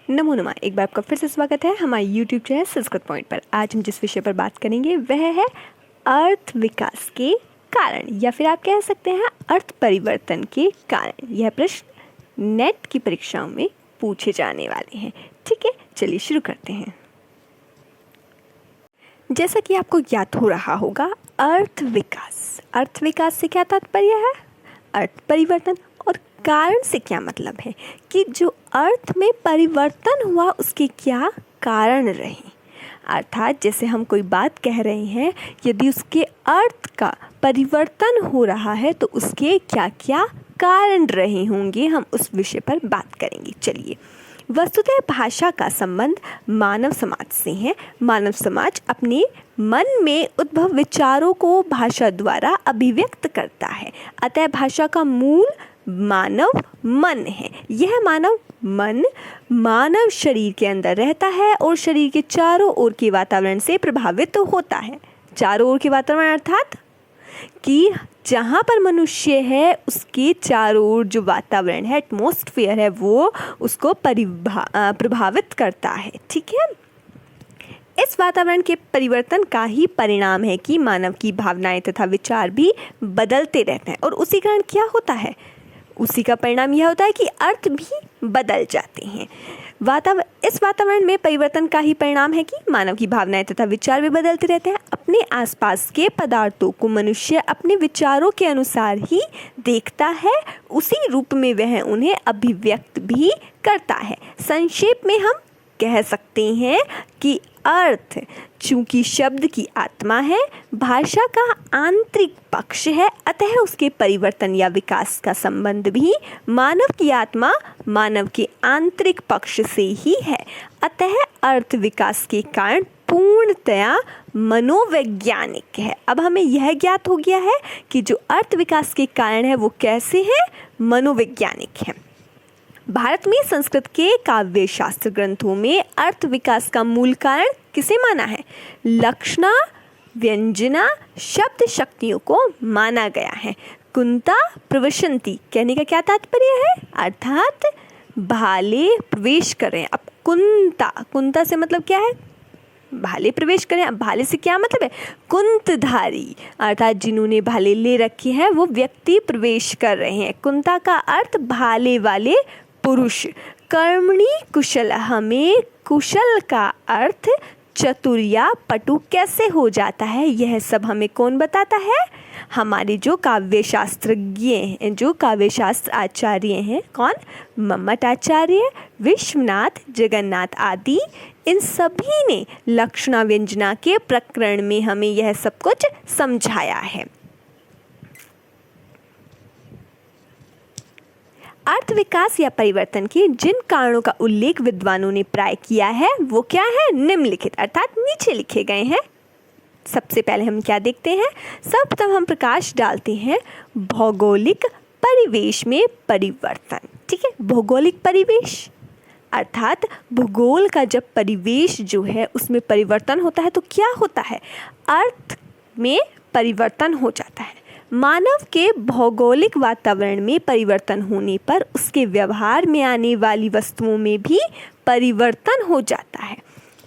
नमो नमः। एक बार आपका फिर से स्वागत है हमारे यूट्यूब चैनल संस्कृत पॉइंट पर। आज हम जिस विषय पर बात करेंगे वह है अर्थ विकास के कारण, या फिर आप कह सकते हैं अर्थ परिवर्तन के कारण। यह प्रश्न नेट की परीक्षाओं में पूछे जाने वाले हैं। ठीक है, चलिए शुरू करते हैं। जैसा कि आपको ज्ञात हो रहा होगा, अर्थ विकास से क्या तात्पर्य है? अर्थ परिवर्तन। और कारण से क्या मतलब है कि जो अर्थ में परिवर्तन हुआ उसके क्या कारण रहे। अर्थात जैसे हम कोई बात कह रहे हैं, यदि उसके अर्थ का परिवर्तन हो रहा है तो उसके क्या क्या कारण रहे होंगे, हम उस विषय पर बात करेंगे। चलिए, वस्तुतः भाषा का संबंध मानव समाज से है। मानव समाज अपने मन में उद्भव विचारों को भाषा द्वारा अभिव्यक्त करता है। अतः भाषा का मूल मानव मन है। यह मानव मन मानव शरीर के अंदर रहता है और शरीर के चारों ओर के वातावरण से प्रभावित होता है। चारों ओर के वातावरण अर्थात कि जहाँ पर मनुष्य है उसके चारों ओर जो वातावरण है, एटमॉस्फेयर है, वो उसको प्रभावित करता है। ठीक है, इस वातावरण के परिवर्तन का ही परिणाम है कि मानव की भावनाएं तथा विचार भी बदलते रहते हैं। और उसी कारण क्या होता है, उसी का परिणाम यह होता है कि अर्थ भी बदल जाते हैं। इस वातावरण में परिवर्तन का ही परिणाम है कि मानव की भावनाएं तथा विचार भी बदलते रहते हैं। अपने आसपास के पदार्थों को मनुष्य अपने विचारों के अनुसार ही देखता है, उसी रूप में वह उन्हें अभिव्यक्त भी करता है। संक्षेप में हम कह सकते हैं कि अर्थ चूंकि शब्द की आत्मा है, भाषा का आंतरिक पक्ष है, अतः उसके परिवर्तन या विकास का संबंध भी मानव की आत्मा, मानव के आंतरिक पक्ष से ही है। अतः अर्थ विकास के कारण पूर्णतया मनोवैज्ञानिक है। अब हमें यह ज्ञात हो गया है कि जो अर्थ विकास के कारण है वो कैसे है, मनोवैज्ञानिक है। भारत में संस्कृत के काव्य शास्त्र ग्रंथों में अर्थ विकास का मूल कारण किसे माना है? लक्षणा व्यंजना शब्द शक्तियों को माना गया है। कुंता प्रवशंति कहने का क्या तात्पर्य है? अर्थात भाले प्रवेश करें। अब कुंता से मतलब क्या है? भाले प्रवेश करें। अब भाले से क्या मतलब है? कुंतधारी, अर्थात जिन्होंने भाले ले रखे हैं वो व्यक्ति प्रवेश कर रहे हैं। कुंता का अर्थ भाले वाले पुरुष। कर्मणि कुशल, हमें कुशल का अर्थ चतुर या पटु कैसे हो जाता है, यह सब हमें कौन बताता है? हमारे जो काव्य शास्त्रज्ञ हैं, जो काव्य शास्त्र आचार्य हैं, कौन? मम्मट आचार्य, विश्वनाथ, जगन्नाथ आदि, इन सभी ने लक्षणा व्यंजना के प्रकरण में हमें यह सब कुछ समझाया है। अर्थ विकास या परिवर्तन के जिन कारणों का उल्लेख विद्वानों ने प्राय किया है वो क्या है? निम्नलिखित, अर्थात नीचे लिखे गए हैं। सबसे पहले हम क्या देखते हैं? सर्वप्रथम हम प्रकाश डालते हैं भौगोलिक परिवेश में परिवर्तन। ठीक है, भौगोलिक परिवेश अर्थात भूगोल का जब परिवेश जो है उसमें परिवर्तन होता है तो क्या होता है? अर्थ में परिवर्तन हो जाता है। मानव के भौगोलिक वातावरण में परिवर्तन होने पर उसके व्यवहार में आने वाली वस्तुओं में भी परिवर्तन हो जाता है।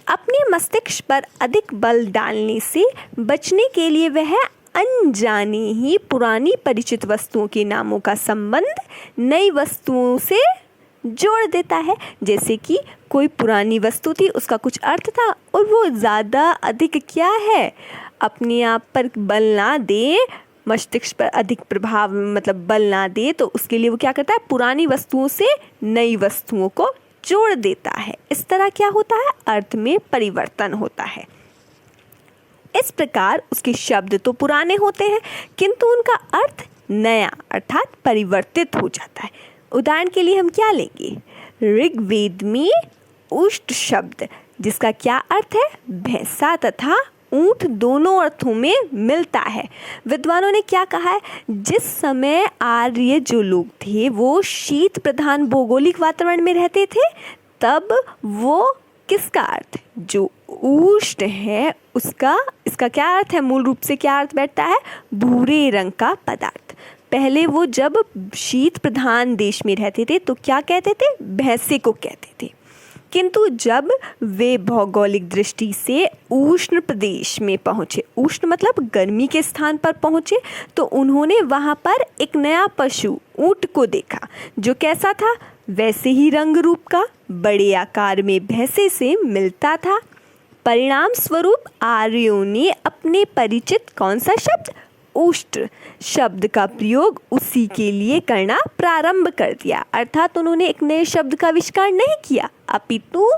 अपने मस्तिष्क पर अधिक बल डालने से बचने के लिए वह अनजाने ही पुरानी परिचित वस्तुओं के नामों का संबंध नई वस्तुओं से जोड़ देता है। जैसे कि कोई पुरानी वस्तु थी, उसका कुछ अर्थ था और वो ज़्यादा अधिक क्या है, अपने आप पर बल ना दे, मस्तिष्क पर अधिक प्रभाव मतलब बल ना दे, तो उसके लिए वो क्या करता है? पुरानी वस्तुओं से नई वस्तुओं को जोड़ देता है। इस तरह क्या होता है? अर्थ में परिवर्तन होता है। इस प्रकार उसके शब्द तो पुराने होते हैं किंतु उनका अर्थ नया अर्थात परिवर्तित हो जाता है। उदाहरण के लिए हम क्या लेंगे? ऋग्वेद में उष्ट शब्द जिसका क्या अर्थ है? भैंसा तथा ऊंट दोनों अर्थों में मिलता है। विद्वानों ने क्या कहा है? जिस समय आर्य जो लोग थे वो शीत प्रधान भौगोलिक वातावरण में रहते थे, तब वो किसका अर्थ, जो उष्ण है इसका क्या अर्थ है? मूल रूप से क्या अर्थ बैठता है? भूरे रंग का पदार्थ। पहले वो जब शीत प्रधान देश में रहते थे तो क्या कहते थे? भैंसे को कहते थे। किंतु जब वे भौगोलिक दृष्टि से उष्ण प्रदेश में पहुँचे, उष्ण मतलब गर्मी के स्थान पर पहुँचे, तो उन्होंने वहाँ पर एक नया पशु ऊँट को देखा जो कैसा था, वैसे ही रंग रूप का, बड़े आकार में भैंसे से मिलता था। परिणाम स्वरूप आर्यों ने अपने परिचित कौन सा शब्द, उष्ट्र शब्द का प्रयोग उसी के लिए करना प्रारंभ कर दिया। अर्थात उन्होंने एक नए शब्द का आविष्कार नहीं किया, अपितु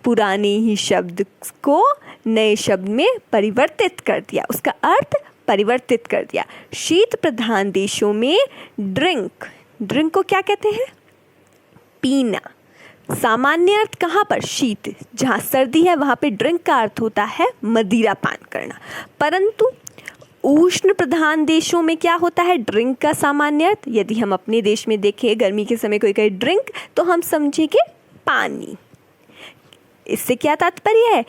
पुराने ही शब्द को नए शब्द में परिवर्तित कर दिया, उसका अर्थ परिवर्तित कर दिया। शीत प्रधान देशों में ड्रिंक को क्या कहते हैं, पीना। सामान्य अर्थ कहाँ पर, शीत, जहाँ सर्दी है वहाँ पे ड्रिंक का अर्थ होता है मदिरा पान करना। परंतु उष्ण प्रधान देशों में क्या होता है ड्रिंक का सामान्य अर्थ? यदि हम अपने देश में देखें गर्मी के समय कोई कहे ड्रिंक तो हम समझेंगे पानी। इससे क्या तात्पर्य है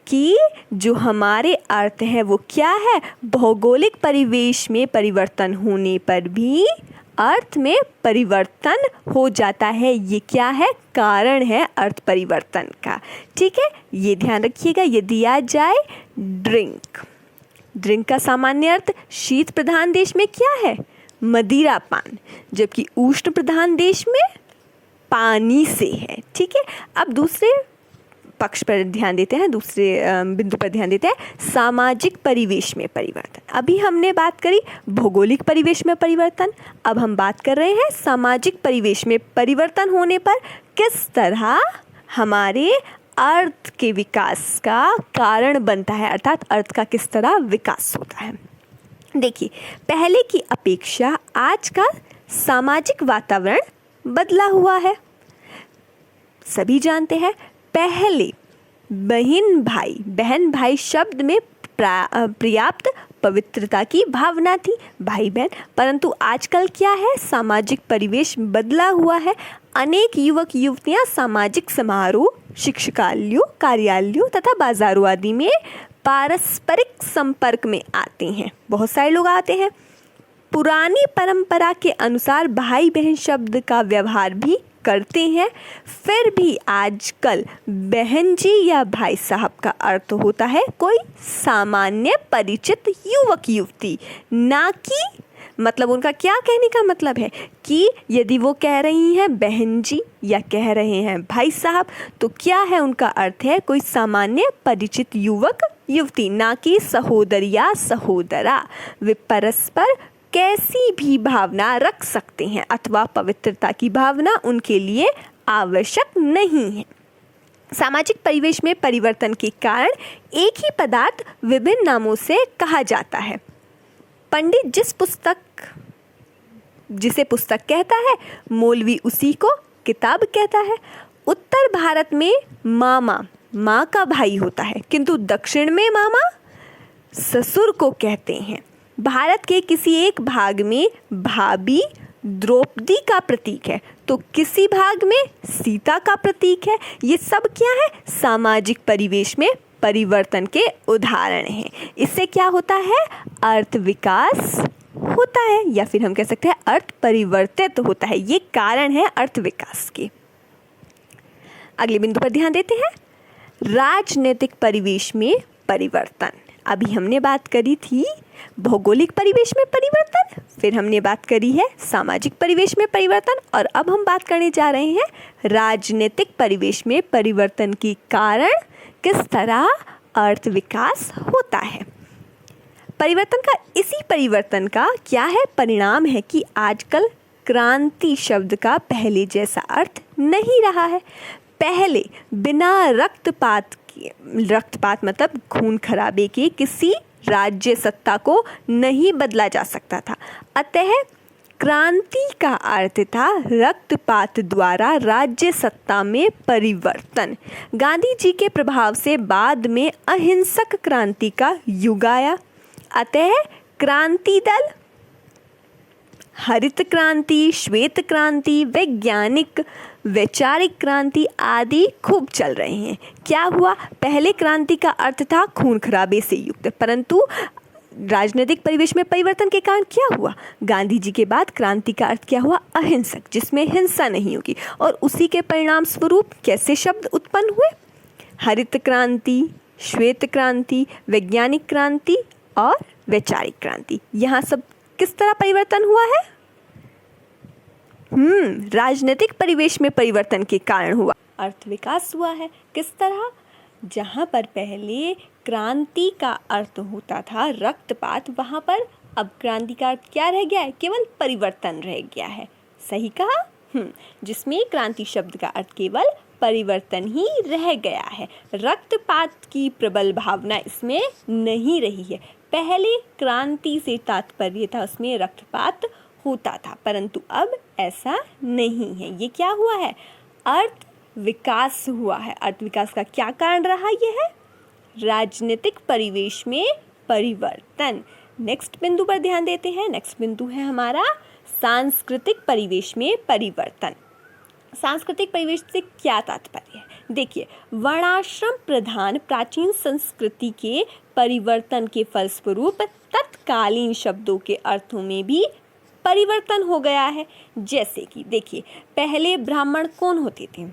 कि जो हमारे अर्थ है वो क्या है, भौगोलिक परिवेश में परिवर्तन होने पर भी अर्थ में परिवर्तन हो जाता है। ये क्या है, कारण है अर्थ परिवर्तन का। ठीक है, ये ध्यान रखिएगा। यदि आ जाए ड्रिंक का सामान्य अर्थ शीत प्रधान देश में क्या है, मदिरा पान, जबकि उष्ण प्रधान देश में पानी से है। ठीक है, अब दूसरे पक्ष पर ध्यान देते हैं, दूसरे बिंदु पर ध्यान देते हैं, सामाजिक परिवेश में परिवर्तन। अभी हमने बात करी भौगोलिक परिवेश में परिवर्तन, अब हम बात कर रहे हैं सामाजिक परिवेश में परिवर्तन होने पर किस तरह हमारे अर्थ के विकास का कारण बनता है, अर्थात अर्थ का किस तरह विकास होता है। देखिए, पहले की अपेक्षा आज का सामाजिक वातावरण बदला हुआ है। सभी जानते हैं पहले बहन भाई शब्द में पर्याप्त पवित्रता की भावना थी, भाई बहन। परंतु आजकल क्या है, सामाजिक परिवेश बदला हुआ है। अनेक युवक युवतियां सामाजिक समारोह, शिक्षकालयों, कार्यालयों तथा बाजारों आदि में पारस्परिक संपर्क में आते हैं। बहुत सारे लोग आते हैं। पुरानी परंपरा के अनुसार भाई बहन शब्द का व्यवहार भी करते हैं, फिर भी आजकल बहन जी या भाई साहब का अर्थ होता है कोई सामान्य परिचित युवक युवती, ना कि मतलब उनका क्या कहने का मतलब है कि यदि वो कह रही हैं बहन जी या कह रहे हैं भाई साहब, तो क्या है उनका अर्थ है कोई सामान्य परिचित युवक युवती, ना कि सहोदर या सहोदरा। वे परस्पर कैसी भी भावना रख सकते हैं अथवा पवित्रता की भावना उनके लिए आवश्यक नहीं है। सामाजिक परिवेश में परिवर्तन के कारण एक ही पदार्थ विभिन्न नामों से कहा जाता है। पंडित जिसे पुस्तक कहता है, मौलवी उसी को किताब कहता है। उत्तर भारत में मामा माँ का भाई होता है, किंतु दक्षिण में मामा ससुर को कहते हैं। भारत के किसी एक भाग में भाभी द्रौपदी का प्रतीक है, तो किसी भाग में सीता का प्रतीक है। ये सब क्या है, सामाजिक परिवेश में परिवर्तन के उदाहरण हैं। इससे क्या होता है, अर्थ विकास होता है, या फिर हम कह सकते हैं अर्थ परिवर्तित होता है। ये कारण है अर्थ विकास के। अगले बिंदु पर ध्यान देते हैं, राजनीतिक परिवेश में परिवर्तन। अभी हमने बात करी थी भौगोलिक परिवेश में परिवर्तन, फिर हमने बात करी है सामाजिक परिवेश में परिवर्तन, और अब हम बात करने जा रहे हैं राजनीतिक परिवेश में परिवर्तन के कारण किस तरह अर्थ विकास होता है। इसी परिवर्तन का क्या है परिणाम है कि आजकल क्रांति शब्द का पहले जैसा अर्थ नहीं रहा है। पहले बिना रक्तपात मतलब खून खराबे के किसी राज्य सत्ता को नहीं बदला जा सकता था। अतः क्रांति का अर्थ था रक्तपात द्वारा राज्य सत्ता में परिवर्तन। गांधी जी के प्रभाव से बाद में अहिंसक क्रांति का युग आया। अतः क्रांति दल हरित क्रांति, श्वेत क्रांति, वैचारिक क्रांति आदि खूब चल रहे हैं। क्या हुआ, पहले क्रांति का अर्थ था खून खराबे से युक्त, परंतु राजनीतिक परिवेश में परिवर्तन के कारण क्या हुआ? गांधी जी के बाद क्रांति का अर्थ क्या हुआ? अहिंसक, जिसमें हिंसा नहीं होगी। और उसी के परिणाम स्वरूप कैसे शब्द उत्पन्न हुए? हरित क्रांति, श्वेत क्रांति, वैज्ञानिक क्रांति और वैचारिक क्रांति। यहाँ सब किस तरह परिवर्तन हुआ है? राजनीतिक परिवेश में परिवर्तन के कारण हुआ। अर्थ विकास हुआ है। किस तरह? जहाँ पर पहले क्रांति का अर्थ होता था रक्तपात, वहाँ पर अब क्रांति का अर्थ क्या रह गया है? केवल परिवर्तन रह गया है। सही कहा? जिसमें क्रांति शब्द का अर्थ केवल परिवर्तन ही रह गया है। रक्तपात की प्रबल भावना इसमें नहीं रही है। पहले क्रांति से तात्पर्य था उसमें रक्तपात होता था, परंतु अब ऐसा नहीं है। ये क्या हुआ है? अर्थ विकास हुआ है। अर्थ विकास का क्या कारण रहा? यह है राजनीतिक परिवेश में परिवर्तन। नेक्स्ट बिंदु पर ध्यान देते हैं। नेक्स्ट बिंदु है हमारा सांस्कृतिक परिवेश में परिवर्तन। सांस्कृतिक परिवेश से क्या तात्पर्य है? देखिए, वर्णाश्रम प्रधान प्राचीन संस्कृति के परिवर्तन के फलस्वरूप तत्कालीन शब्दों के अर्थों में भी परिवर्तन हो गया है। जैसे कि देखिए, पहले ब्राह्मण कौन होते थे?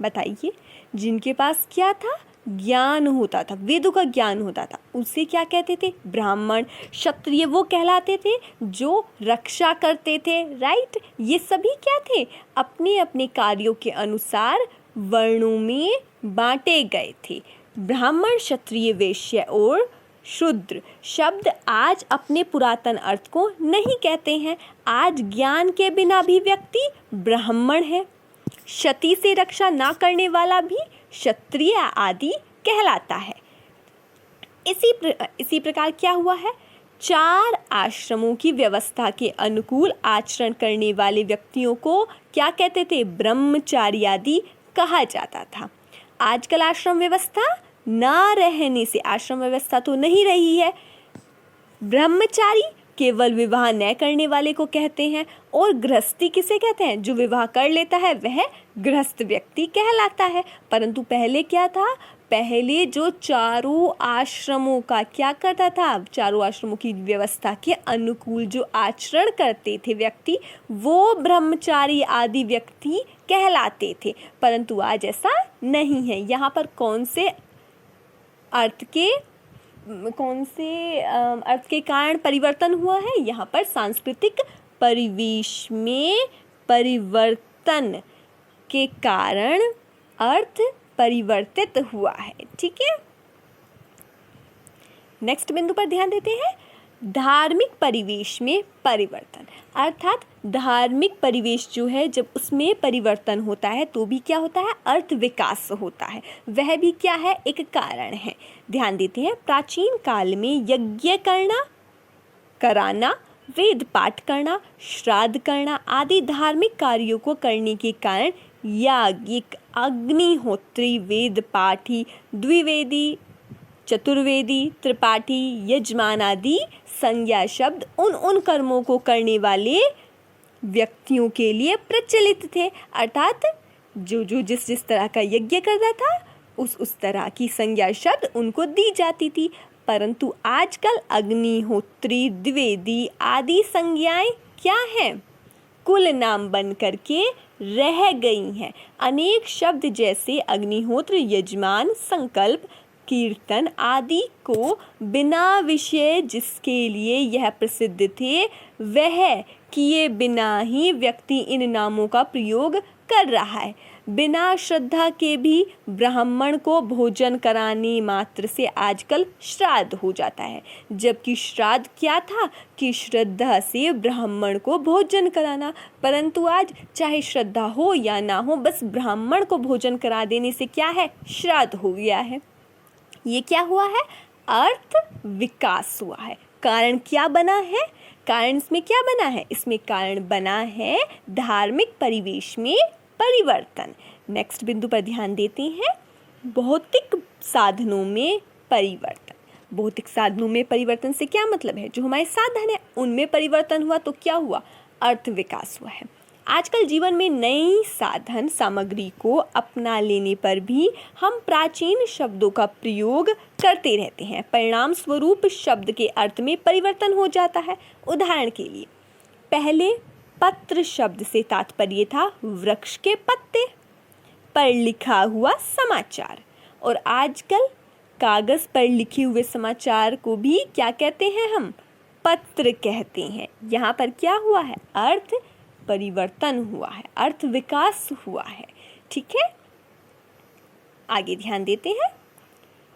बताइए। जिनके पास क्या था? ज्ञान होता था, वेदों का ज्ञान होता था, उसे क्या कहते थे? ब्राह्मण। क्षत्रिय वो कहलाते थे जो रक्षा करते थे, राइट। ये सभी क्या थे? अपने अपने कार्यों के अनुसार वर्णों में बांटे गए थे। ब्राह्मण, क्षत्रिय, वैश्य और शूद्र शब्द आज अपने पुरातन अर्थ को नहीं कहते हैं। आज ज्ञान के बिना भी व्यक्ति ब्राह्मण है। क्षति से रक्षा ना करने वाला भी क्षत्रिय आदि कहलाता है। इसी प्रकार क्या हुआ है? 4 आश्रमों की व्यवस्था के अनुकूल आचरण करने वाले व्यक्तियों को क्या कहते थे? ब्रह्मचारी आदि कहा जाता था। आजकल आश्रम व्यवस्था ना रहने से, आश्रम व्यवस्था तो नहीं रही है, ब्रह्मचारी केवल विवाह न करने वाले को कहते हैं। और गृहस्थी किसे कहते हैं? जो विवाह कर लेता है वह गृहस्थ व्यक्ति कहलाता है। परंतु पहले क्या था? पहले जो 4 आश्रमों का क्या करता था? 4 आश्रमों की व्यवस्था के अनुकूल जो आचरण करते थे व्यक्ति, वो ब्रह्मचारी आदि व्यक्ति कहलाते थे। परंतु आज ऐसा नहीं है। यहाँ पर कौन से अर्थ के कारण परिवर्तन हुआ है? यहाँ पर सांस्कृतिक परिवेश में परिवर्तन के कारण अर्थ परिवर्तित हुआ है। ठीक है। नेक्स्ट बिंदु पर ध्यान देते हैं। धार्मिक परिवेश में परिवर्तन, अर्थात धार्मिक परिवेश जो है जब उसमें परिवर्तन होता है तो भी क्या होता है? अर्थ विकास होता है। वह भी क्या है? एक कारण है। ध्यान देते हैं। प्राचीन काल में यज्ञ कराना, वेद पाठ करना, श्राद्ध करना आदि धार्मिक कार्यों को करने के कारण याज्ञिक, अग्निहोत्री, वेद पाठी, द्विवेदी, चतुर्वेदी, त्रिपाठी, यजमान आदि संज्ञा शब्द उन कर्मों को करने वाले व्यक्तियों के लिए प्रचलित थे। अर्थात जो जिस तरह का यज्ञ करता था उस तरह की संज्ञा शब्द उनको दी जाती थी। परंतु आजकल अग्निहोत्री, द्विवेदी आदि संज्ञाएं क्या हैं? कुल नाम बन करके रह गई हैं। अनेक शब्द जैसे अग्निहोत्र, यजमान, संकल्प, कीर्तन आदि को बिना विषय जिसके लिए यह प्रसिद्ध थे वह किए बिना ही व्यक्ति इन नामों का प्रयोग कर रहा है। बिना श्रद्धा के भी ब्राह्मण को भोजन कराने मात्र से आजकल श्राद्ध हो जाता है। जबकि श्राद्ध क्या था? कि श्रद्धा से ब्राह्मण को भोजन कराना। परंतु आज चाहे श्रद्धा हो या ना हो, बस ब्राह्मण को भोजन करा देने से क्या है? श्राद्ध हो गया है। ये क्या हुआ है? अर्थ विकास हुआ है। कारण क्या बना है? कारण इसमें क्या बना है? इसमें कारण बना है धार्मिक परिवेश में परिवर्तन। नेक्स्ट बिंदु पर ध्यान देते हैं। भौतिक साधनों में परिवर्तन। भौतिक साधनों में परिवर्तन से क्या मतलब है? जो हमारे साधन है उनमें परिवर्तन हुआ तो क्या हुआ? अर्थ विकास हुआ है। आजकल जीवन में नई साधन सामग्री को अपना लेने पर भी हम प्राचीन शब्दों का प्रयोग करते रहते हैं। परिणाम स्वरूप शब्द के अर्थ में परिवर्तन हो जाता है। उदाहरण के लिए, पहले पत्र शब्द से तात्पर्य था वृक्ष के पत्ते पर लिखा हुआ समाचार, और आजकल कागज पर लिखे हुए समाचार को भी क्या कहते हैं हम? पत्र कहते हैं। यहाँ पर क्या हुआ है? अर्थ परिवर्तन हुआ है, अर्थ विकास हुआ है। ठीक है, आगे ध्यान देते हैं।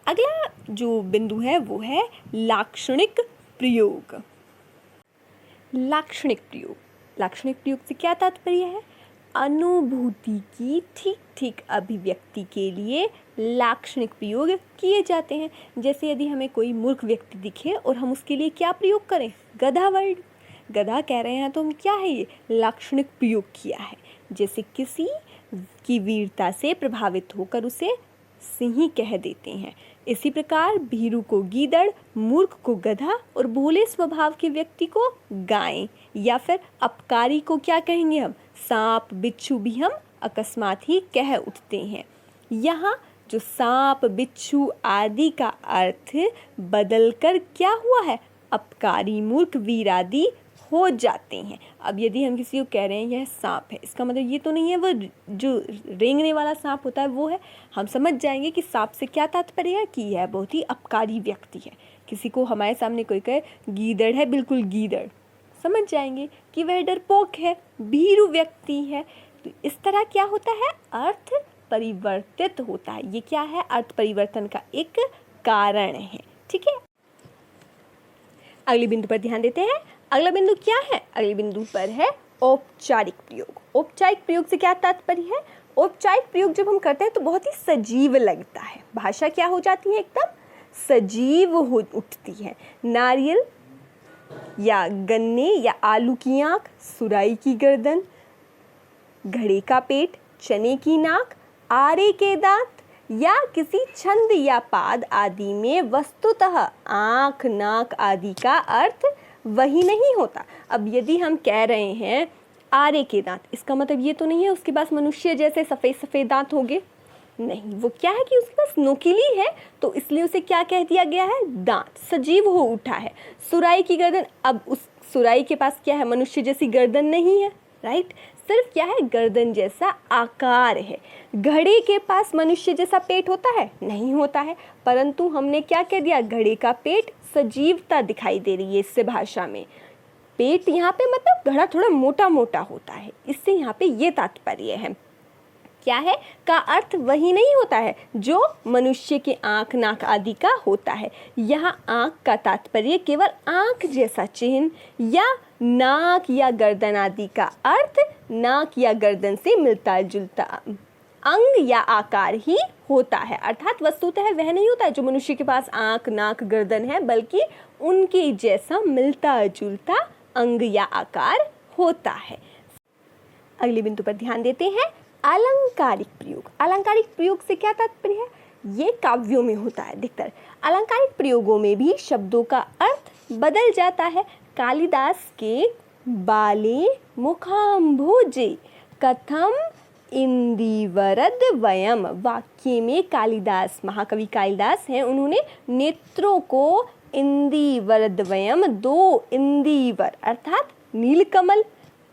अगला जो बिंदु है वो है लाक्षणिक प्रयोग। लाक्षणिक प्रयोग, लाक्षणिक प्रयोग से क्या तात्पर्य है? अनुभूति की ठीक ठीक अभिव्यक्ति के लिए लाक्षणिक प्रयोग किए जाते हैं। जैसे यदि हमें कोई मूर्ख व्यक्ति दिखे और हम उसके लिए क्या प्रयोग करें? गधा वर्ड, गधा कह रहे हैं तो हम क्या है, ये लाक्षणिक प्रयोग किया है। जैसे किसी की वीरता से प्रभावित होकर उसे सिंह कह देते हैं। इसी प्रकार भीरू को गीदड़, मूर्ख को गधा और भोले स्वभाव के व्यक्ति को गाय, या फिर अपकारी को क्या कहेंगे हम? सांप, बिच्छू भी हम अकस्मात ही कह उठते हैं। यहाँ जो सांप, बिच्छू आदि का अर्थ बदलकर क्या हुआ है? अपकारी, मूर्ख, वीर आदि हो जाते हैं। अब यदि हम किसी को कह रहे हैं यह सांप है, इसका मतलब ये तो नहीं है वो जो रेंगने वाला सांप होता है वो है। हम समझ जाएंगे कि सांप से क्या तात्पर्य है, कि यह बहुत ही अपकारी व्यक्ति है। किसी को हमारे सामने कोई कहे गीदड़ है, बिल्कुल गीदड़, समझ जाएंगे कि वह डरपोक है, भीरू व्यक्ति है। तो इस तरह क्या होता है? अर्थ परिवर्तित होता है। ये क्या है? अर्थ परिवर्तन का एक कारण है। ठीक है, अगले बिंदु पर ध्यान देते हैं। अगला बिंदु क्या है? अगले बिंदु पर है औपचारिक प्रयोग। औपचारिक प्रयोग से क्या तात्पर्य है? औपचारिक प्रयोग जब हम करते हैं तो बहुत ही सजीव लगता है। भाषा क्या हो जाती है? एकदम सजीव हो उठती है। नारियल या गन्ने या आलू की आंख, सुराई की गर्दन, घड़े का पेट, चने की नाक, आरे के दांत या किसी छंद या पाद आदि में वस्तुतः आंख, नाक आदि का अर्थ वही नहीं होता। अब यदि हम कह रहे हैं आरे के दांत, इसका मतलब ये तो नहीं है उसके पास मनुष्य जैसे सफ़ेद सफ़ेद दांत होंगे, नहीं, वो क्या है कि उसके पास नोकीली है, तो इसलिए उसे क्या कह दिया गया है? दांत, सजीव हो उठा है। सुराई की गर्दन, अब उस सुराई के पास क्या है? मनुष्य जैसी गर्दन नहीं है, राइट, सिर्फ क्या है? गर्दन जैसा आकार है। घड़े के पास मनुष्य जैसा पेट होता है? नहीं होता है, परंतु हमने क्या कह दिया? घड़े का पेट, सजीवता दिखाई दे रही है इससे भाषा में। पेट यहाँ पे मतलब घड़ा थोड़ा मोटा मोटा होता है, इससे यहाँ पे ये तात्पर्य है। क्या है? का अर्थ वही नहीं होता है जो मनुष्य के आँख, नाक आदि का होता है। यहाँ आँख का तात्पर्य केवल आँख जैसा चिन्ह या नाक या गर्दन आदि का अर्थ नाक या गर्दन से मिलता जुलता अंग या आकार ही होता है। अर्थात वस्तुतः वह नहीं होता है जो मनुष्य के पास आँख, नाक, गर्दन है, बल्कि उनके जैसा मिलता जुलता अंग या आकार होता है। अगले बिंदु पर ध्यान देते हैं। अलंकारिक प्रयोग। अलंकारिक प्रयोग से क्या तात्पर्य है? ये काव्यों में होता है अधिकतर। अलंकारिक प्रयोगों में भी शब्दों का अर्थ बदल जाता है। कालिदास के बाले मुखाम्भोजे कथम इंदिवरद वयम वाक्य में कालिदास, महाकवि कालिदास हैं, उन्होंने नेत्रों को इंदिवरद वयम, दो इंदिवर अर्थात नीलकमल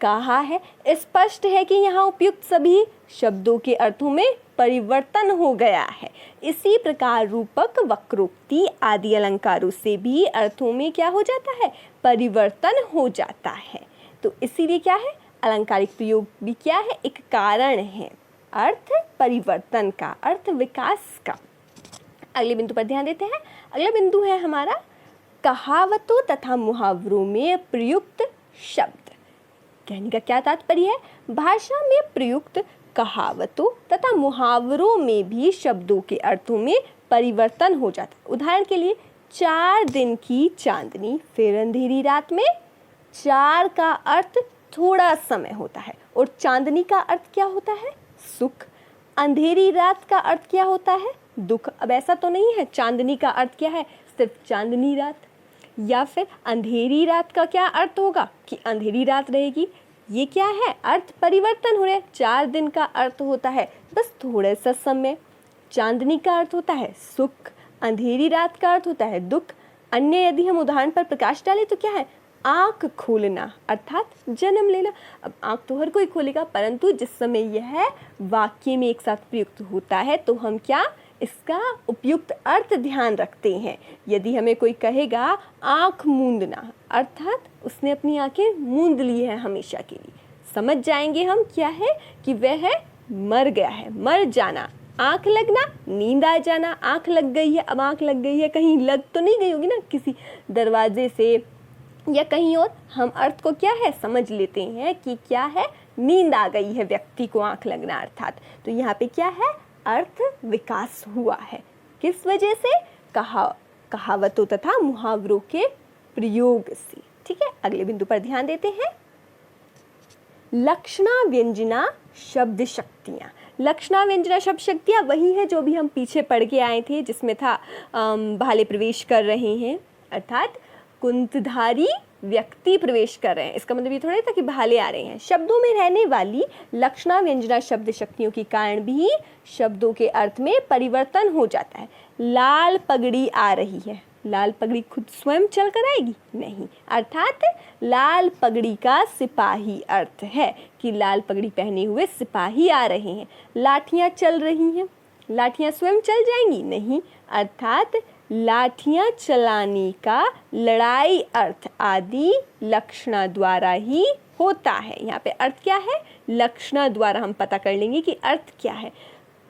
कहा है। स्पष्ट है कि यहाँ उपयुक्त सभी शब्दों के अर्थों में परिवर्तन हो गया है। इसी प्रकार रूपक, वक्रोक्ति आदि अलंकारों से भी अर्थों में क्या हो जाता है? परिवर्तन हो जाता है। तो इसीलिए क्या है? अलंकारिक प्रयोग भी क्या है? एक कारण है अर्थ परिवर्तन का, अर्थ विकास का। अगले बिंदु पर ध्यान देते हैं। अगला बिंदु है हमारा कहावतों तथा मुहावरों में प्रयुक्त शब्द। कहने का क्या तात्पर्य है? भाषा में प्रयुक्त कहावतों तथा मुहावरों में भी शब्दों के अर्थों में परिवर्तन हो जाता है। उदाहरण के लिए, 4 दिन की चांदनी फिर अंधेरी रात में। 4 का अर्थ थोड़ा समय होता है और चांदनी का अर्थ क्या होता है? सुख। अंधेरी रात का अर्थ क्या होता है? दुख। अब ऐसा तो नहीं है चांदनी का अर्थ क्या है? सिर्फ चांदनी रात, या फिर अंधेरी रात का क्या अर्थ होगा कि अंधेरी रात रहेगी। ये क्या है, अर्थ परिवर्तन हो रहा है। 4 दिन का अर्थ होता है बस थोड़ा सा समय। चांदनी का अर्थ होता है सुख, अंधेरी रात का अर्थ होता है दुख। अन्य यदि हम उदाहरण पर प्रकाश डालें तो क्या है, आँख खोलना अर्थात जन्म लेना। अब आँख तो हर कोई खोलेगा, परंतु जिस समय यह वाक्य में एक साथ प्रयुक्त होता है तो हम क्या इसका उपयुक्त अर्थ ध्यान रखते हैं। यदि हमें कोई कहेगा आँख मूंदना अर्थात उसने अपनी आँखें मूंद ली है हमेशा के लिए, समझ जाएंगे हम क्या है कि वह मर गया है, मर जाना। आँख लगना, नींद आ जाना, आँख लग गई है। अब आँख लग गई है, कहीं लग तो नहीं गई होगी ना किसी दरवाजे से या कहीं और, हम अर्थ को क्या है समझ लेते हैं कि क्या है, नींद आ गई है व्यक्ति को, आँख लगना अर्थात। तो यहाँ पे क्या है, अर्थ विकास हुआ है। किस वजह से, कहावतों तथा मुहावरों के प्रयोग से। ठीक है, अगले बिंदु पर ध्यान देते हैं। लक्षणा व्यंजना शब्द शक्तियाँ। लक्षणा व्यंजना शब्द शक्तियाँ वही है जो भी हम पीछे पढ़ के आए थे, जिसमें था भाले प्रवेश कर रहे हैं अर्थात कुंतधारी व्यक्ति प्रवेश कर रहे हैं। इसका मतलब ये थोड़ा था कि भाले आ रहे हैं। शब्दों में रहने वाली लक्षणा व्यंजना शब्द शक्तियों के कारण भी शब्दों के अर्थ में परिवर्तन हो जाता है। लाल पगड़ी आ रही है, लाल पगड़ी खुद स्वयं चल कर आएगी नहीं, अर्थात लाल पगड़ी का सिपाही अर्थ है कि लाल पगड़ी पहने हुए सिपाही आ रहे हैं। लाठियाँ चल रही हैं, लाठियाँ स्वयं चल जाएंगी नहीं, अर्थात लाठियाँ चलाने का लड़ाई अर्थ आदि लक्षणा द्वारा ही होता है। यहाँ पे अर्थ क्या है, लक्षणा द्वारा हम पता कर लेंगे कि अर्थ क्या है।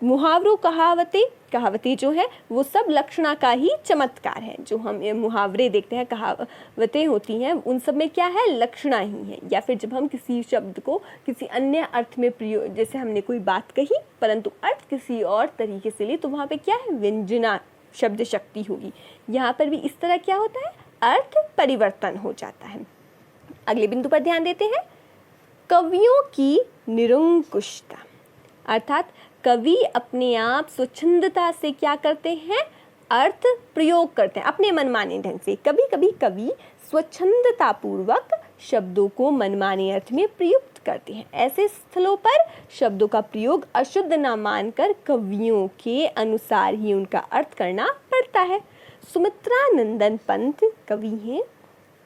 मुहावरों कहावतें जो है वो सब लक्षणा का ही चमत्कार है। जो हम मुहावरे देखते हैं, कहावतें होती हैं, उन सब में क्या है, लक्षणा ही है। या फिर जब हम किसी शब्द को किसी अन्य अर्थ में प्रयोग, जैसे हमने कोई बात कही परंतु अर्थ किसी और तरीके से ले, तो वहाँ पे क्या है, व्यंजना शब्द शक्ति होगी। यहाँ पर भी इस तरह क्या होता है, अर्थ परिवर्तन हो जाता है। अगले बिंदु पर ध्यान देते हैं। कवियों की निरंकुशता अर्थात कवि अपने आप स्वच्छंदता से क्या करते हैं, अर्थ प्रयोग करते हैं अपने मनमाने ढंग से। कभी कभी कवि स्वच्छंदता पूर्वक शब्दों को मनमाने अर्थ में प्रयुक्त करते हैं। ऐसे स्थलों पर शब्दों का प्रयोग अशुद्ध न मानकर कवियों के अनुसार ही उनका अर्थ करना पड़ता है। सुमित्रा नंदन पंत कवि हैं,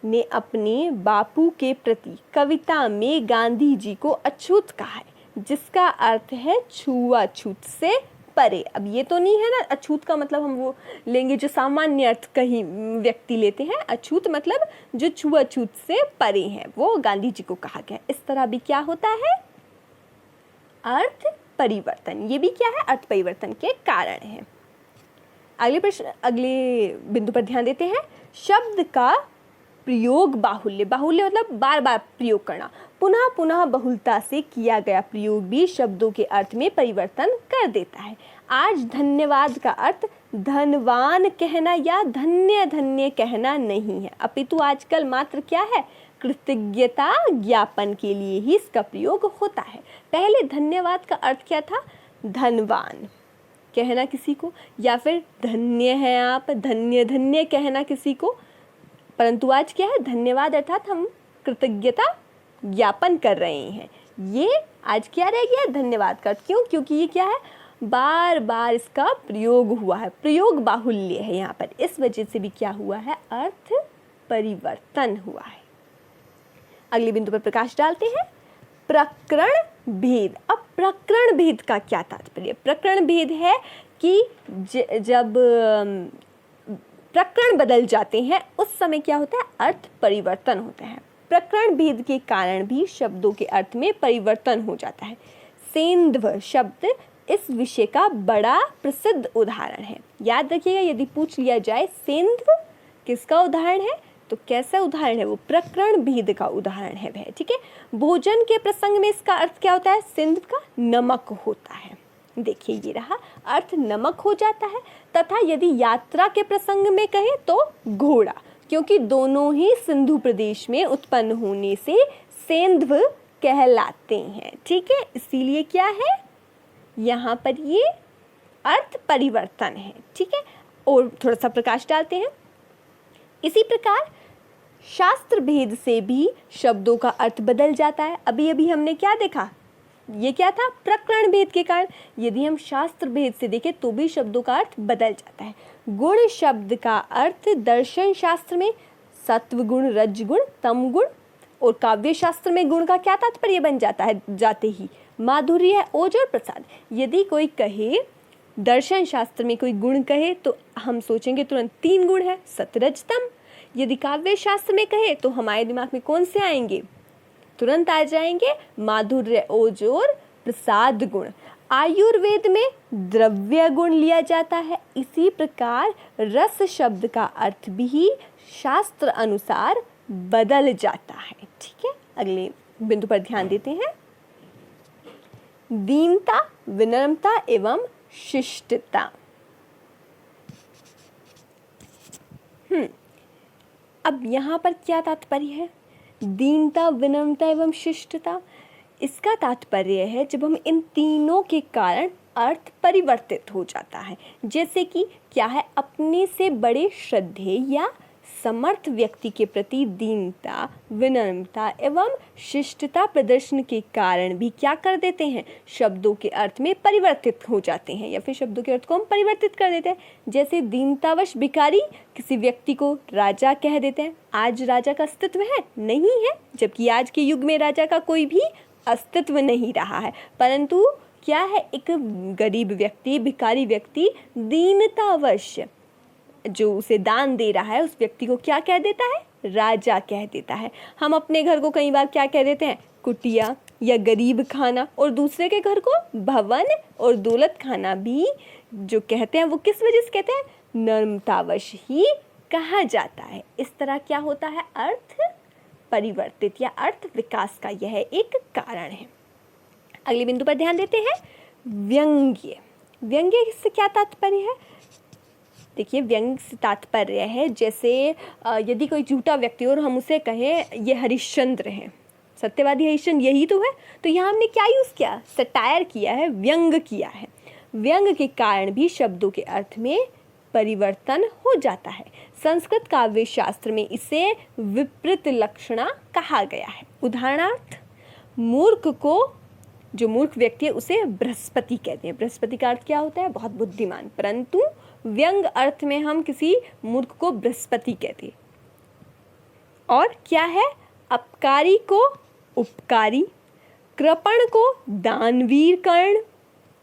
ने अपने बापू के प्रति कविता में गांधी जी को अछूत कहा है, जिसका अर्थ है छुआछूत से परे। अब ये तो नहीं है ना, अछूत का मतलब हम वो लेंगे जो सामान्य अर्थ कहीं व्यक्ति लेते हैं। अछूत मतलब जो छुआछूत से परे हैं, वो गांधी जी को कहा गया। इस तरह भी क्या होता है, अर्थ परिवर्तन। ये भी क्या है, अर्थ परिवर्तन के कारण है। अगले प्रश्न, अगले बिंदु पर ध्यान देते हैं। शब्द का प्रयोग बाहुल्य, बाहुल्य मतलब बार बार प्रयोग करना। पुनः पुनः बहुलता से किया गया प्रयोग भी शब्दों के अर्थ में परिवर्तन कर देता है। आज धन्यवाद का अर्थ धनवान कहना या धन्य धन्य कहना नहीं है, अपितु आजकल मात्र क्या है, कृतज्ञता ज्ञापन के लिए ही इसका प्रयोग होता है। पहले धन्यवाद का अर्थ क्या था, धनवान कहना किसी को, या फिर धन्य है आप, धन्य धन्य कहना किसी को। परंतु आज क्या है, धन्यवाद अर्थात हम कृतज्ञता ज्ञापन कर रहे हैं। ये आज क्या रह गया, धन्यवाद का। क्यों, क्योंकि ये क्या है, बार बार इसका प्रयोग हुआ है, प्रयोग बाहुल्य है यहाँ पर। इस वजह से भी क्या हुआ है, अर्थ परिवर्तन हुआ है। अगले बिंदु पर प्रकाश डालते हैं। प्रकरण भेद। अब प्रकरण भेद का क्या तात्पर्य, प्रकरण भेद है कि जब प्रकरण बदल जाते हैं उस समय क्या होता है, अर्थ परिवर्तन होता है। प्रकरण भेद के कारण भी शब्दों के अर्थ में परिवर्तन हो जाता है। सेंध्व शब्द इस विषय का बड़ा प्रसिद्ध उदाहरण है। याद रखिएगा, यदि पूछ लिया जाए सेंध्व किसका उदाहरण है, तो कैसा उदाहरण है, वो प्रकरण भेद का उदाहरण है वह। ठीक है, भोजन के प्रसंग में इसका अर्थ क्या होता है, सिंध का नमक होता है। देखिए ये रहा, अर्थ नमक हो जाता है। तथा यदि यात्रा के प्रसंग में कहें तो घोड़ा, क्योंकि दोनों ही सिंधु प्रदेश में उत्पन्न होने से सेंध्व कहलाते हैं। ठीक है, इसीलिए क्या है, यहाँ पर ये अर्थ परिवर्तन है। ठीक है, और थोड़ा सा प्रकाश डालते हैं। इसी प्रकार शास्त्र भेद से भी शब्दों का अर्थ बदल जाता है। अभी अभी हमने क्या देखा, ये क्या था, प्रकरण भेद के कारण। यदि हम शास्त्र भेद से देखें तो भी शब्दों का अर्थ बदल जाता है। गुण शब्द का अर्थ दर्शन शास्त्र में सत्व गुण, रज गुण, तम गुण, और काव्य शास्त्र में गुण का क्या तात्पर्य बन जाता है, जाते ही माधुर्य, ओज और प्रसाद। यदि कोई कहे दर्शन शास्त्र में कोई गुण कहे तो हम सोचेंगे तुरंत 3 गुण है, सत्व रज तम। यदि काव्य शास्त्र में कहे तो हमारे दिमाग में कौन से आएंगे, तुरंत आ जाएंगे माधुर्य, ओज और प्रसाद गुण। आयुर्वेद में द्रव्य गुण लिया जाता है। इसी प्रकार रस शब्द का अर्थ भी शास्त्र अनुसार बदल जाता है। ठीक है, अगले बिंदु पर ध्यान देते हैं। दीनता, विनम्रता एवं शिष्टता। अब यहाँ पर क्या तात्पर्य है, दीनता, विनम्रता एवं शिष्टता? इसका तात्पर्य है जब हम इन तीनों के कारण अर्थ परिवर्तित हो जाता है। जैसे कि क्या है, अपने से बड़े श्रद्धेय या समर्थ व्यक्ति के प्रति दीनता, विनम्रता एवं शिष्टता प्रदर्शन के कारण भी क्या कर देते हैं, शब्दों के अर्थ में परिवर्तित हो जाते हैं, या फिर शब्दों के अर्थ को हम परिवर्तित कर देते हैं। जैसे दीनतावश भिखारी किसी व्यक्ति को राजा कह देते हैं। आज राजा का अस्तित्व है, नहीं है, जबकि आज के युग में राजा का कोई भी अस्तित्व नहीं रहा है, परंतु क्या है, एक गरीब व्यक्ति, भिखारी व्यक्ति दीनतावश जो उसे दान दे रहा है उस व्यक्ति को क्या कह देता है, राजा कह देता है। हम अपने घर को कई बार क्या कह देते हैं, कुटिया या गरीब खाना, और दूसरे के घर को भवन और दौलत खाना भी जो कहते हैं वो किस वजह से कहते हैं, नम्रतावश ही कहा जाता है। इस तरह क्या होता है, अर्थ परिवर्तित या अर्थ विकास का यह एक कारण है। अगले बिंदु पर ध्यान देते हैं, व्यंग्य। व्यंग्य से क्या तात्पर्य है? देखिए, व्यंग्य से तात्पर्य है जैसे यदि कोई झूठा व्यक्ति और हम उसे कहें ये हरिश्चंद्र हैं, सत्यवादी हरिश्चंद्र यही तो है, तो यहाँ हमने क्या यूज़ किया, सटायर किया है, व्यंग किया है। व्यंग के कारण भी शब्दों के अर्थ में परिवर्तन हो जाता है। संस्कृत काव्य शास्त्र में इसे विपरीत लक्षणा कहा गया है। उदाहरणार्थ, मूर्ख को, जो मूर्ख व्यक्ति है उसे बृहस्पति कहते हैं। बृहस्पति का अर्थ क्या होता है, बहुत बुद्धिमान, परंतु व्यंग अर्थ में हम किसी मूर्ख को बृहस्पति कहते हैं। और क्या है, अपकारी को उपकारी, कृपण को दानवीर कर्ण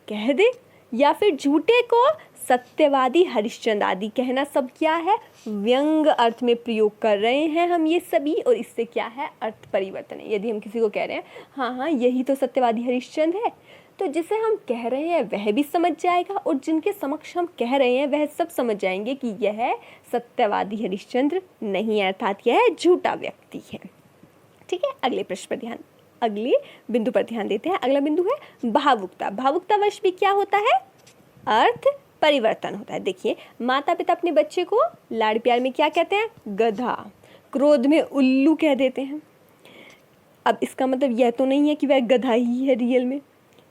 कह दे, या फिर झूठे को सत्यवादी हरिश्चंद्र आदि कहना, सब क्या है, व्यंग अर्थ में प्रयोग कर रहे हैं हम ये सभी, और इससे क्या है, अर्थ परिवर्तन है। यदि हम किसी को कह रहे हैं हाँ यही तो सत्यवादी हरिश्चंद्र है, तो जिसे हम कह रहे हैं वह भी समझ जाएगा, और जिनके समक्ष हम कह रहे हैं वह सब समझ जाएंगे कि यह सत्यवादी हरिश्चंद्र नहीं है, अर्थात यह झूठा व्यक्ति है। ठीक है, अगले बिंदु पर ध्यान देते हैं। अगला बिंदु है भावुकता। भावुकतावश भी क्या होता है, अर्थ परिवर्तन होता है। देखिए, माता पिता अपने बच्चे को लाड़ प्यार में क्या कहते हैं, गधा, क्रोध में उल्लू कह देते हैं। अब इसका मतलब यह तो नहीं है कि वह गधा ही है रियल में,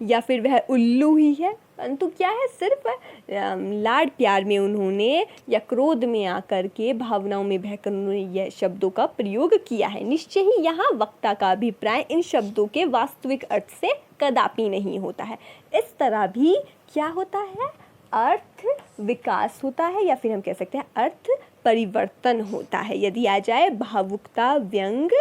या फिर वह उल्लू ही है, परंतु क्या है, सिर्फ लाड़ प्यार में उन्होंने या क्रोध में आकर के, भावनाओं में बहकर उन्होंने यह शब्दों का प्रयोग किया है। निश्चय ही यहाँ वक्ता का अभिप्राय इन शब्दों के वास्तविक अर्थ से कदापि नहीं होता है। इस तरह भी क्या होता है, अर्थ विकास होता है, या फिर हम कह सकते हैं अर्थ परिवर्तन होता है। यदि आ जाए भावुकता, व्यंग,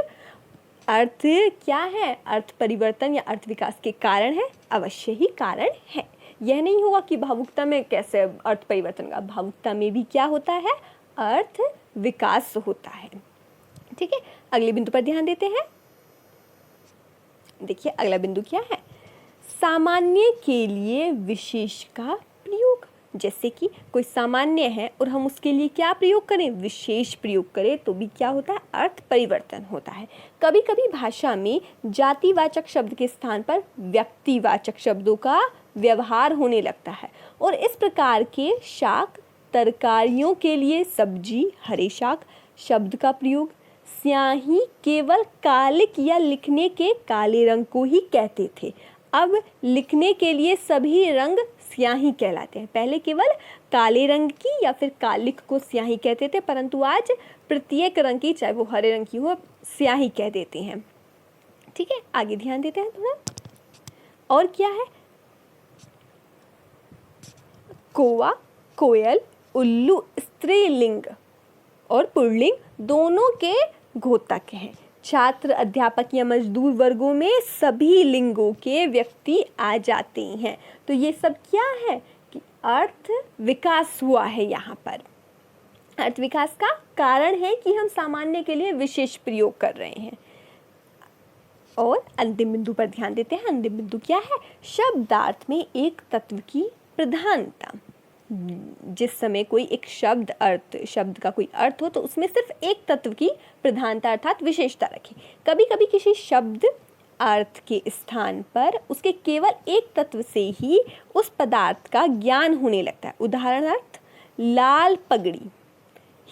अर्थ क्या है, अर्थ परिवर्तन या अर्थ विकास के कारण है, अवश्य ही कारण है। यह नहीं होगा कि भावुकता में कैसे अर्थ परिवर्तन का, भावुकता में भी क्या होता है, अर्थ विकास होता है। ठीक है, अगले बिंदु पर ध्यान देते हैं। देखिए, अगला बिंदु क्या है, सामान्य के लिए विशेष का प्रयोग। जैसे कि कोई सामान्य है और हम उसके लिए क्या प्रयोग करें, विशेष प्रयोग करें, तो भी क्या होता है, अर्थ परिवर्तन होता है। कभी कभी भाषा में जातिवाचक शब्द के स्थान पर व्यक्तिवाचक शब्दों का व्यवहार होने लगता है, और इस प्रकार के शाक, तरकारियों के लिए सब्जी, हरे शाक शब्द का प्रयोग। स्याही केवल कालिक या लिखने के काले रंग को ही कहते थे, अब लिखने के लिए सभी रंग स्याही कहलाते हैं। पहले केवल काले रंग की या फिर कालिक को स्याही कहते थे, परंतु आज प्रत्येक रंग की, चाहे वो हरे रंग की हो, स्याही कह देते हैं। ठीक है, आगे ध्यान देते हैं थोड़ा। और क्या है? कौवा, कोयल, उल्लू स्त्रीलिंग और पुल्लिंग दोनों के घोतक हैं। छात्र, अध्यापक या मजदूर वर्गों में सभी लिंगों के व्यक्ति आ जाते हैं। तो ये सब क्या है कि अर्थ विकास हुआ है। यहाँ पर अर्थ विकास का कारण है कि हम सामान्य के लिए विशेष प्रयोग कर रहे हैं। और अंतिम बिंदु पर ध्यान देते हैं। अंतिम बिंदु क्या है? शब्दार्थ में एक तत्व की प्रधानता। जिस समय कोई एक शब्द का कोई अर्थ हो तो उसमें सिर्फ एक तत्व की प्रधानता अर्थात विशेषता रखें। कभी कभी किसी शब्द अर्थ के स्थान पर उसके केवल एक तत्व से ही उस पदार्थ का ज्ञान होने लगता है। उदाहरणार्थ, लाल पगड़ी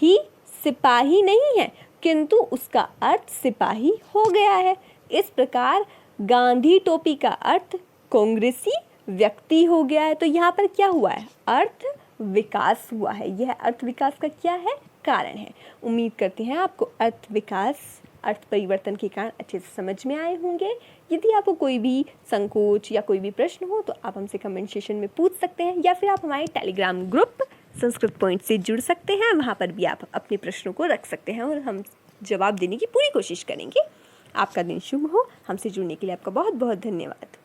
ही सिपाही नहीं है किंतु उसका अर्थ सिपाही हो गया है। इस प्रकार गांधी टोपी का अर्थ कांग्रेसी व्यक्ति हो गया है। तो यहाँ पर क्या हुआ है? अर्थ विकास हुआ है। यह अर्थ विकास का क्या है? कारण है। उम्मीद करते हैं आपको अर्थ विकास, अर्थ परिवर्तन के कारण अच्छे से समझ में आए होंगे। यदि आपको कोई भी संकोच या कोई भी प्रश्न हो तो आप हमसे कमेंट सेशन में पूछ सकते हैं, या फिर आप हमारे टेलीग्राम ग्रुप संस्कृत पॉइंट से जुड़ सकते हैं। वहाँ पर भी आप अपने प्रश्नों को रख सकते हैं और हम जवाब देने की पूरी कोशिश करेंगे। आपका दिन शुभ हो। हमसे जुड़ने के लिए आपका बहुत बहुत धन्यवाद।